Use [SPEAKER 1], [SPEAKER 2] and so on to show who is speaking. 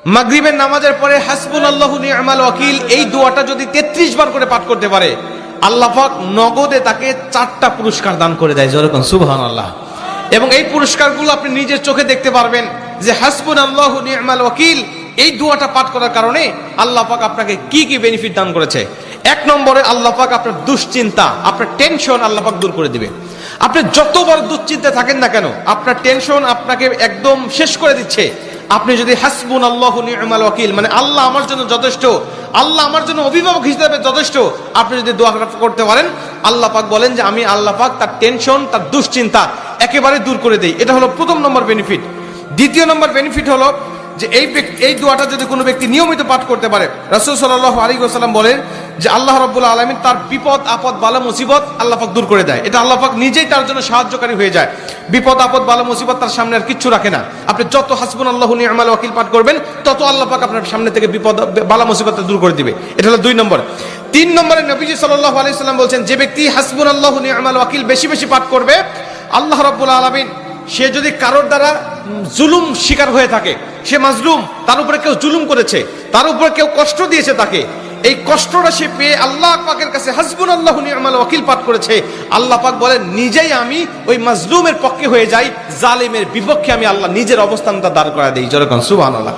[SPEAKER 1] মাগরিবের নামাজের পরে হাসবুনাল্লাহু নি'মাল ওয়াকিল এই দোয়াটা যদি 33 বার করে পাঠ করতে পারে, আল্লাহ পাক নগদে তাকে 4টা পুরস্কার দান করে দেয়। যেরকম সুবহানাল্লাহ। এবং এই পুরস্কারগুলো আপনি নিজের চোখে দেখতে পারবেন যে হাসবুনাল্লাহু নি'মাল ওয়াকিল এই দোয়াটা পাঠ করার কারণে আল্লাহ পাক আপনাকে কি কি বেনিফিট দান করেছে। 1 নম্বরে আল্লাহ পাক আপনার দুশ্চিন্তা, আপনার টেনশন আল্লাহ পাক দূর করে দিবে। আপনি যত বড় দুশ্চিন্তায় থাকেন না কেন, আপনার টেনশন আপনাকে একদম শেষ করে দিচ্ছে। আপনি যদি হাসবুনাল্লাহু নি'মাল ওয়াকিল মানে আল্লাহ আমার জন্য যথেষ্ট, আল্লাহ আমার জন্য অভিভাবক হিসেবে যথেষ্ট, আপনি যদি দোয়া করতে পারেন, আল্লাহ পাক বলেন যে আমি আল্লাহ পাক তার টেনশন, তার দুশ্চিন্তা একেবারে দূর করে দেই। এটা হলো প্রথম নম্বর বেনিফিট। দ্বিতীয় নম্বর বেনিফিট হলো যে এই দোয়াটা যদি কোনো ব্যক্তি নিয়মিত পাঠ করতে পারে, রাসূল সাল্লাল্লাহু আলাইহি ওয়াসাল্লাম বলেন যে আল্লাহ রাব্বুল আলামিন তার বিপদ আপদ বালা মুসিবত আল্লাহ পাক দূর করে দেয়। এটা আল্লাহ পাক নিজেই তার জন্য সাহায্যকারী হয়ে যায়। বিপদ আপদ বালা মুসিবত তার সামনে আর কিচ্ছু রাখে না। আপনি যত হাসবুনাল্লাহু নি'মাল ওয়াকিল পাঠ করবেন, তত আল্লাহ পাক আপনার সামনে থেকে বিপদ বালা মুসিবত দূর করে দিবে। এটা হলো 2 নম্বর। 3 নম্বরে নবীজি সাল্লাল্লাহু আলাইহি ওয়াসাল্লাম বলেন যে ব্যক্তি হাসবুনাল্লাহু নি'মাল ওয়াকিল বেশি বেশি পাঠ করবে, আল্লাহ রাব্বুল আলামিন সে যদি কারোর দ্বারা জুলুম শিকার হয়ে থাকে, সে মাজলুম, তার উপরে কেউ জুলুম করেছে, তার উপরে কেউ কষ্ট দিয়েছে, তাকে এই কষ্টটা সে পেয়ে আল্লাহ পাকের কাছে হাসবুনাল্লাহু নি'মাল ওয়াকিল পাঠ করেছে, আল্লাহ পাক বলেন নিজেই আমি ওই মাজলুমের পক্ষে হয়ে যাই, জালেমের বিপক্ষে আমি আল্লাহ নিজের অবস্থানটা দাঁড় করা দেই। যেরকম সুবহানাল্লাহ।